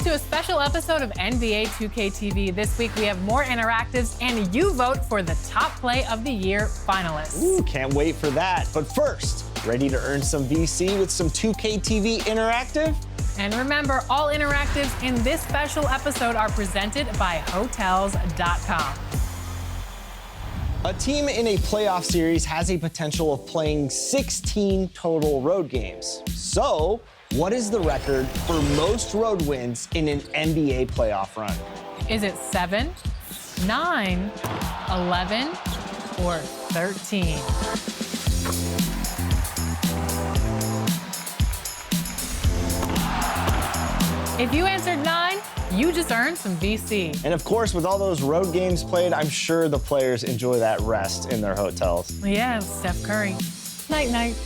to a special episode of NBA 2K TV. This week we have more interactives and you vote for the top play of the year finalists. Ooh, can't wait for that. But first, ready to earn some VC with some 2K TV interactive? And remember, all interactives in this special episode are presented by Hotels.com. A team in a playoff series has a potential of playing 16 total road games. So, what is the record for most road wins in an NBA playoff run? Is it 7, 9, 11, or 13? If you answered 9, you just earned some VC. And of course, with all those road games played, I'm sure the players enjoy that rest in their hotels. Yeah, Steph Curry. Night, night.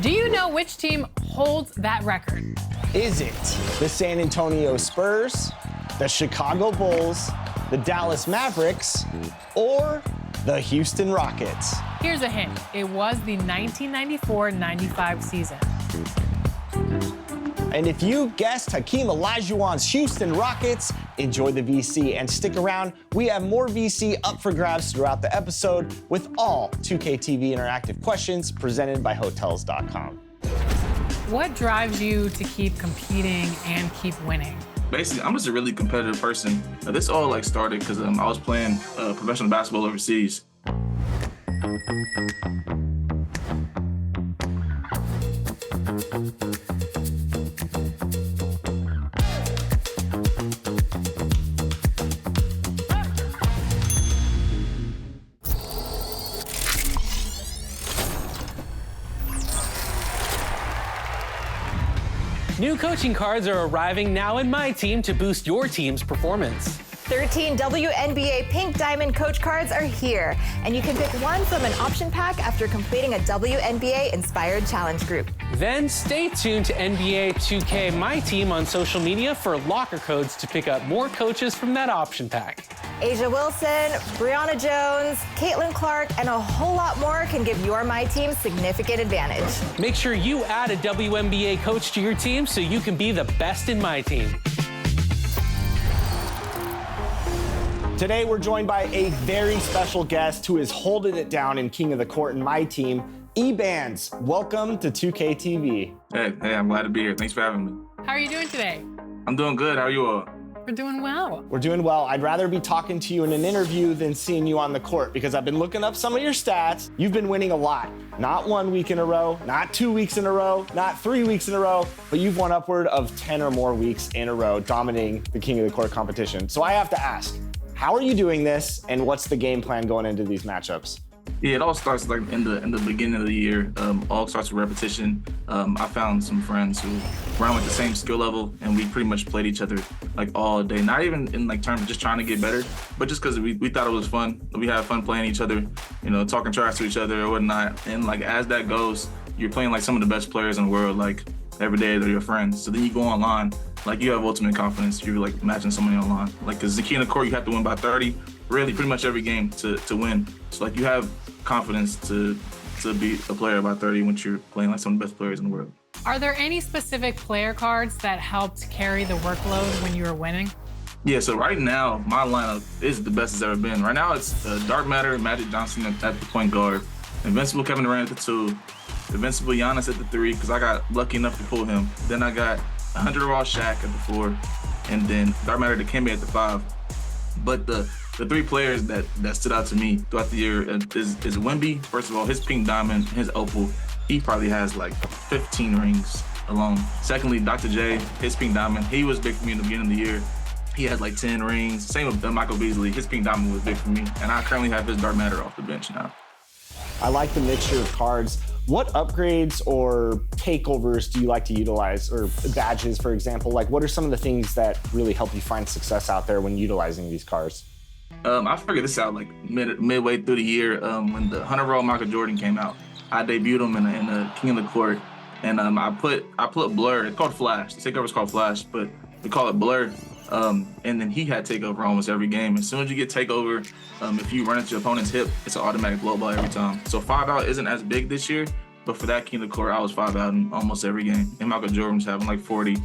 Do you know which team holds that record? Is it the San Antonio Spurs, the Chicago Bulls, the Dallas Mavericks, or the Houston Rockets? Here's a hint. It was the 1994-95 season. And if you guessed Hakeem Olajuwon's Houston Rockets, enjoy the VC and stick around. We have more VC up for grabs throughout the episode with all 2K TV interactive questions presented by Hotels.com. What drives you to keep competing and keep winning? Basically, I'm just a really competitive person. This all started because I was playing professional basketball overseas. New coaching cards are arriving now in my team to boost your team's performance. 13 WNBA Pink Diamond Coach cards are here, and you can pick one from an option pack after completing a WNBA-inspired challenge group. Then stay tuned to NBA 2K My Team on social media for locker codes to pick up more coaches from that option pack. Asia Wilson, Brianna Jones, Caitlin Clark, and a whole lot more can give your My Team significant advantage. Make sure you add a WNBA coach to your team so you can be the best in My Team. Today, we're joined by a very special guest who is holding it down in King of the Court in My Team, E-Bands. Welcome to 2K TV. Hey, I'm glad to be here. Thanks for having me. How are you doing today? I'm doing good. How are you all? We're doing well. We're doing well. I'd rather be talking to you in an interview than seeing you on the court because I've been looking up some of your stats. You've been winning a lot. Not 1 week in a row, not 2 weeks in a row, not 3 weeks in a row, but you've won upward of 10 or more weeks in a row, dominating the King of the Court competition. So I have to ask, how are you doing this, and what's the game plan going into these matchups? Yeah, it all starts in the beginning of the year. All starts with repetition. I found some friends who run with the same skill level, and we pretty much played each other all day. Not even in terms of just trying to get better, but just because we thought it was fun. We had fun playing each other, talking trash to each other or whatnot. And as that goes, you're playing some of the best players in the world. Every day they're your friends. So then you go online, you have ultimate confidence. You're matching somebody online. Because the King of the Court, you have to win by 30, really pretty much every game to win. So you have confidence to be a player by 30 when you're playing some of the best players in the world. Are there any specific player cards that helped carry the workload when you were winning? Yeah, so right now, my lineup is the best it's ever been. Right now, it's Dark Matter, Magic Johnson at the point guard, Invincible Kevin Durant at the 2, Invincible Giannis at the 3, because I got lucky enough to pull him. Then I got 100 Raw Shaq at the 4, and then Dark Matter Dikembe at the 5. But the 3 players that stood out to me throughout the year is Wemby. First of all, his pink diamond, his opal, he probably has 15 rings alone. Secondly, Dr. J, his pink diamond, he was big for me in the beginning of the year. He had 10 rings. Same with Michael Beasley, his pink diamond was big for me. And I currently have his Dark Matter off the bench now. I like the mixture of cards. What upgrades or takeovers do you like to utilize, or badges, for example? What are some of the things that really help you find success out there when utilizing these cards? I figured this out midway through the year when the 100 Raw Michael Jordan came out. I debuted him in the King of the Court, and I put Blur. It's called Flash. The takeover is called Flash, but we call it Blur. And then he had takeover almost every game. As soon as you get takeover, if you run into your opponent's hip, it's an automatic blow by every time. So 5 out isn't as big this year, But for that King of the Court, I was 5 out in almost every game. And Michael Jordan was having like 40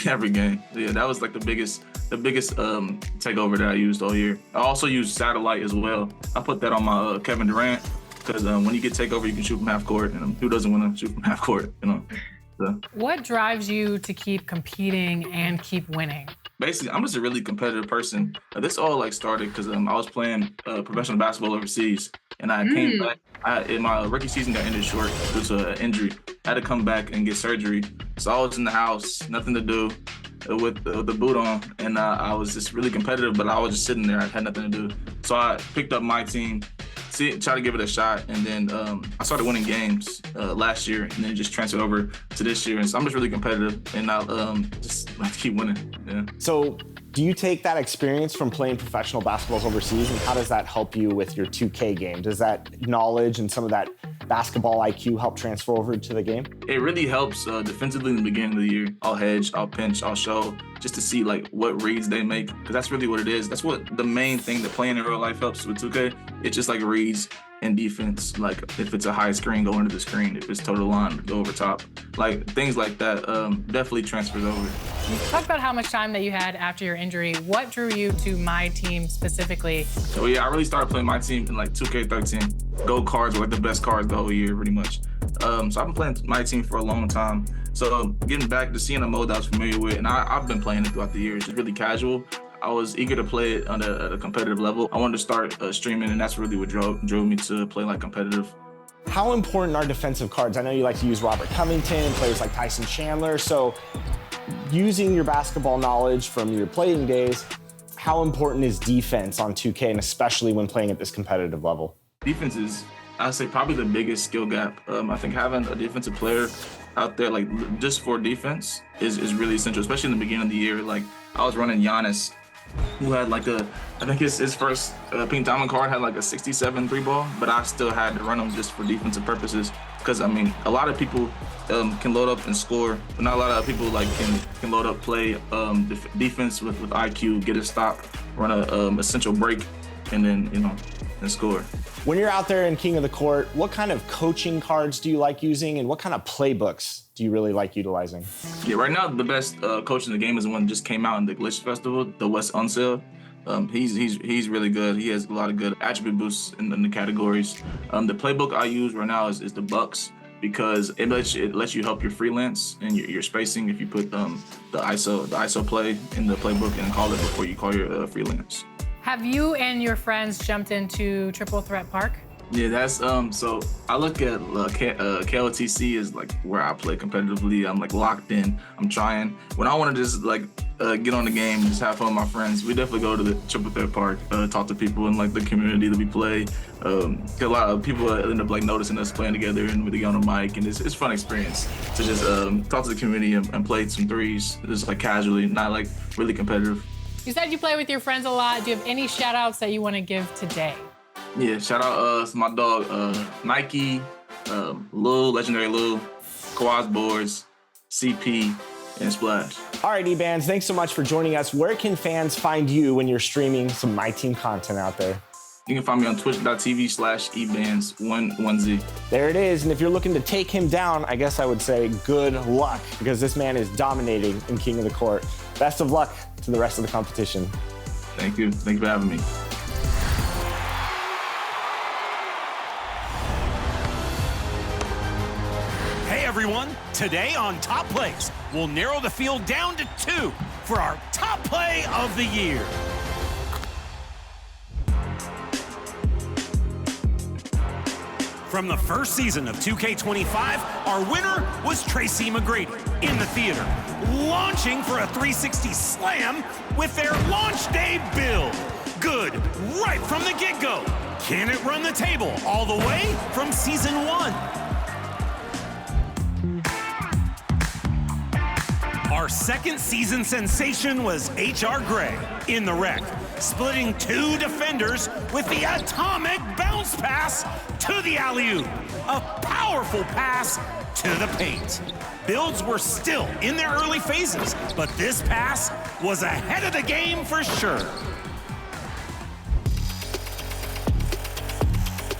every game. Yeah, that was like the biggest takeover that I used all year. I also used satellite as well. I put that on my Kevin Durant because when you get takeover, you can shoot from half court. And who doesn't want to shoot from half court, you know? So. What drives you to keep competing and keep winning? Basically, I'm just a really competitive person. This all like started because I was playing professional basketball overseas, and I came back. In my rookie season got ended short due to an injury. I had to come back and get surgery. So I was in the house, nothing to do, with the boot on, and I was just really competitive. But I was just sitting there. I had nothing to do. So I picked up my team, try to give it a shot, and then I started winning games last year, and then it just transferred over to this year. And so I'm just really competitive, and I'll just like to keep winning. Yeah. So do you take that experience from playing professional basketballs overseas, and how does that help you with your 2K game? Does that knowledge and some of that basketball IQ help transfer over to the game? It really helps defensively in the beginning of the year. I'll hedge, I'll pinch, I'll show, just to see like what reads they make, because that's really what it is. That's what the main thing that playing in real life helps with 2K. It's just like reads and defense. Like if it's a high screen, go into the screen. If it's total line, go over top. Like things like that definitely transfers over. Talk about how much time that you had after your injury. What drew you to my team specifically? So yeah, I really started playing my team in like 2K13. Gold cards were like the best cards the whole year, pretty much. So I've been playing my team for a long time. So getting back to seeing a mode that I was familiar with, and I've been playing it throughout the years. It's really casual. I was eager to play it at a competitive level. I wanted to start streaming, and that's really what drove me to play like competitive. How important are defensive cards? I know you like to use Robert Covington, players like Tyson Chandler. So using your basketball knowledge from your playing days, how important is defense on 2K, and especially when playing at this competitive level? Defense is, I'd say, probably the biggest skill gap. I think having a defensive player out there, like just for defense, is really essential, especially in the beginning of the year. Like I was running Giannis, who had like I think his first pink diamond card had like a 67 3-ball, but I still had to run him just for defensive purposes. Because I mean, a lot of people can load up and score, but not a lot of people like can load up, play defense with IQ, get a stop, run a essential break, and then and score. When you're out there in King of the Court, what kind of coaching cards do you like using, and what kind of playbooks do you really like utilizing? Yeah, right now the best coach in the game is the one that just came out in the Glitch Festival, the Wes Unseld. He's really good. He has a lot of good attribute boosts in the categories. The playbook I use right now is the Bucks, because it lets you help your freelance and your spacing if you put the ISO play in the playbook and call it before you call your freelance. Have you and your friends jumped into Triple Threat Park? Yeah, that's so I look at KOTC as like where I play competitively. I'm like locked in. I'm trying. When I want to just like get on the game, just have fun with my friends, we definitely go to the Triple Threat Park, talk to people in like the community that we play. A lot of people end up like noticing us playing together, and we get on the mic, and it's a fun experience to just talk to the community and play some threes, just like casually, not like really competitive. You said you play with your friends a lot. Do you have any shout outs that you want to give today? Yeah, shout out to my dog, Nike, Lil, Legendary Lil, Kawhi's Boards, CP, and Splash. All right, E-Bands, thanks so much for joining us. Where can fans find you when you're streaming some My Team content out there? You can find me on twitch.tv/ebands11z. There it is. And if you're looking to take him down, I guess I would say good luck, because this man is dominating in King of the Court. Best of luck to the rest of the competition. Thank you. Thank you for having me. Hey everyone, today on Top Plays, we'll narrow the field down to 2 for our top play of the year. From the first season of 2K25, our winner was Tracy McGrady in the theater, launching for a 360 slam with their launch day build. Good, right from the get-go. Can it run the table all the way from season 1? Our second season sensation was H.R. Gray in the wreck, splitting 2 defenders with the atomic bounce pass to the alley-oop. A powerful pass to the paint. Builds were still in their early phases, but this pass was ahead of the game for sure.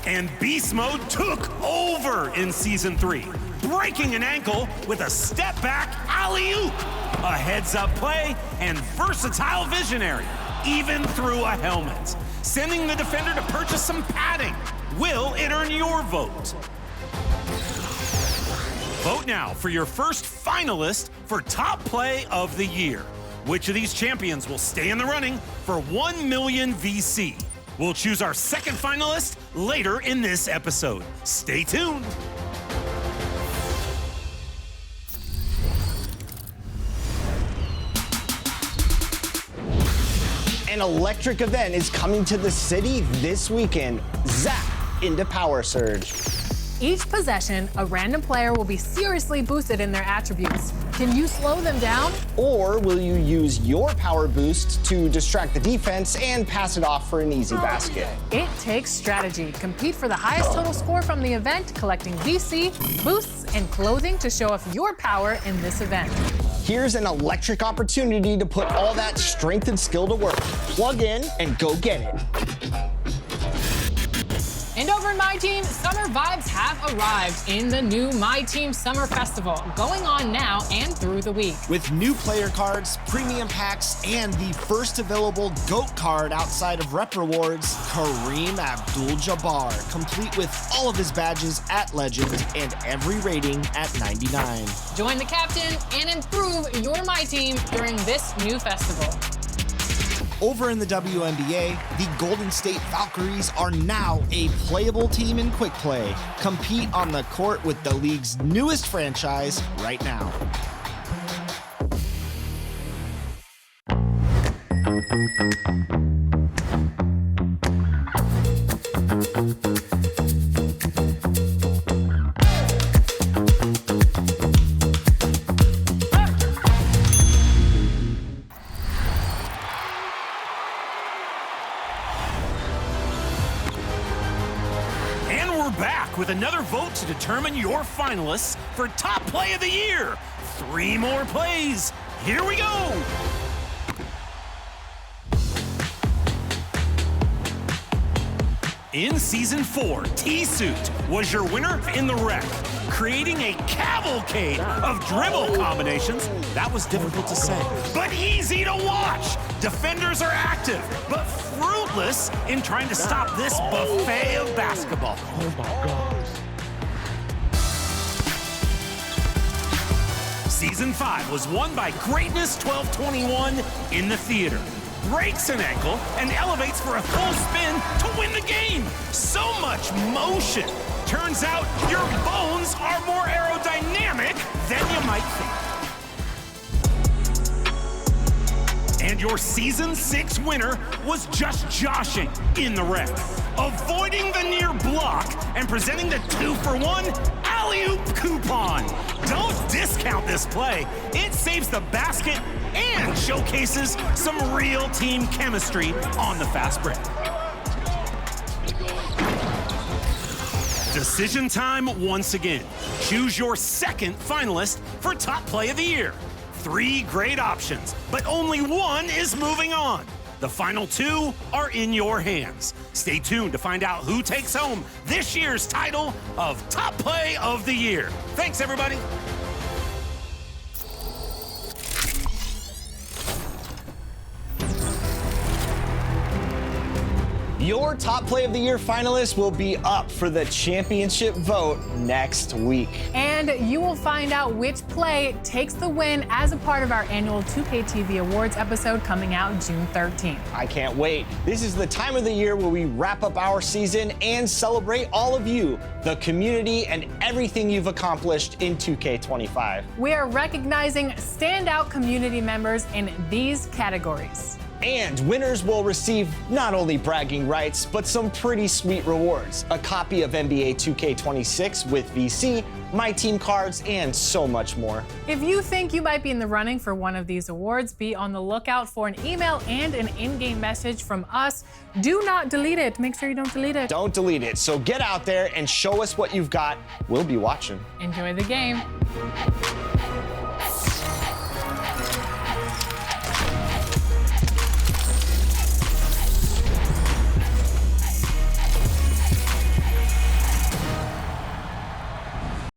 And Beast Mode took over in Season 3, breaking an ankle with a step-back alley-oop, a heads-up play, and versatile visionary, even through a helmet, sending the defender to purchase some padding. Will it earn your vote? Vote now for your first finalist for Top Play of the Year. Which of these champions will stay in the running for 1 million VC? We'll choose our second finalist later in this episode. Stay tuned. An electric event is coming to the city this weekend. Zap into Power Surge. Each possession, a random player will be seriously boosted in their attributes. Can you slow them down? Or will you use your power boost to distract the defense and pass it off for an easy basket? It takes strategy. Compete for the highest total score from the event, collecting VC, boosts, and clothing to show off your power in this event. Here's an electric opportunity to put all that strength and skill to work. Plug in and go get it. And over in My Team, summer vibes have arrived in the new My Team Summer Festival, going on now and through the week. With new player cards, premium packs, and the first available GOAT card outside of Rep Rewards, Kareem Abdul-Jabbar, complete with all of his badges at Legend and every rating at 99. Join the captain and improve your My Team during this new festival. Over in the WNBA, the Golden State Valkyries are now a playable team in Quick Play. Compete on the court with the league's newest franchise right now. With another vote to determine your finalists for Top Play of the Year. 3 more plays. Here we go. In Season 4, T-Suit was your winner in the wreck, creating a cavalcade of dribble combinations. That was difficult to say, but easy to watch. Defenders are active, but fruitless in trying to stop this buffet of basketball. Season 5 was won by Greatness 1221 in the theater. Breaks an ankle and elevates for a full spin to win the game. So much motion. Turns out your bones are more aerodynamic than you might think. And your Season 6 winner was just joshing in the wreck, avoiding the near block and presenting the 2-for-1 alley-oop coupon. Don't discount this play. It saves the basket and showcases some real team chemistry on the fast break. Decision time once again. Choose your second finalist for Top Play of the Year. 3 great options, but only one is moving on. The final 2 are in your hands. Stay tuned to find out who takes home this year's title of Top Play of the Year. Thanks, everybody. Your Top Play of the Year finalists will be up for the championship vote next week. And you will find out which play takes the win as a part of our annual 2K TV Awards episode coming out June 13th. I can't wait. This is the time of the year where we wrap up our season and celebrate all of you, the community, and everything you've accomplished in 2K25. We are recognizing standout community members in these categories. And winners will receive not only bragging rights, but some pretty sweet rewards. A copy of NBA 2K26 with VC, My Team cards, and so much more. If you think you might be in the running for one of these awards, be on the lookout for an email and an in-game message from us. Do not delete it. Make sure you don't delete it. Don't delete it. So get out there and show us what you've got. We'll be watching. Enjoy the game.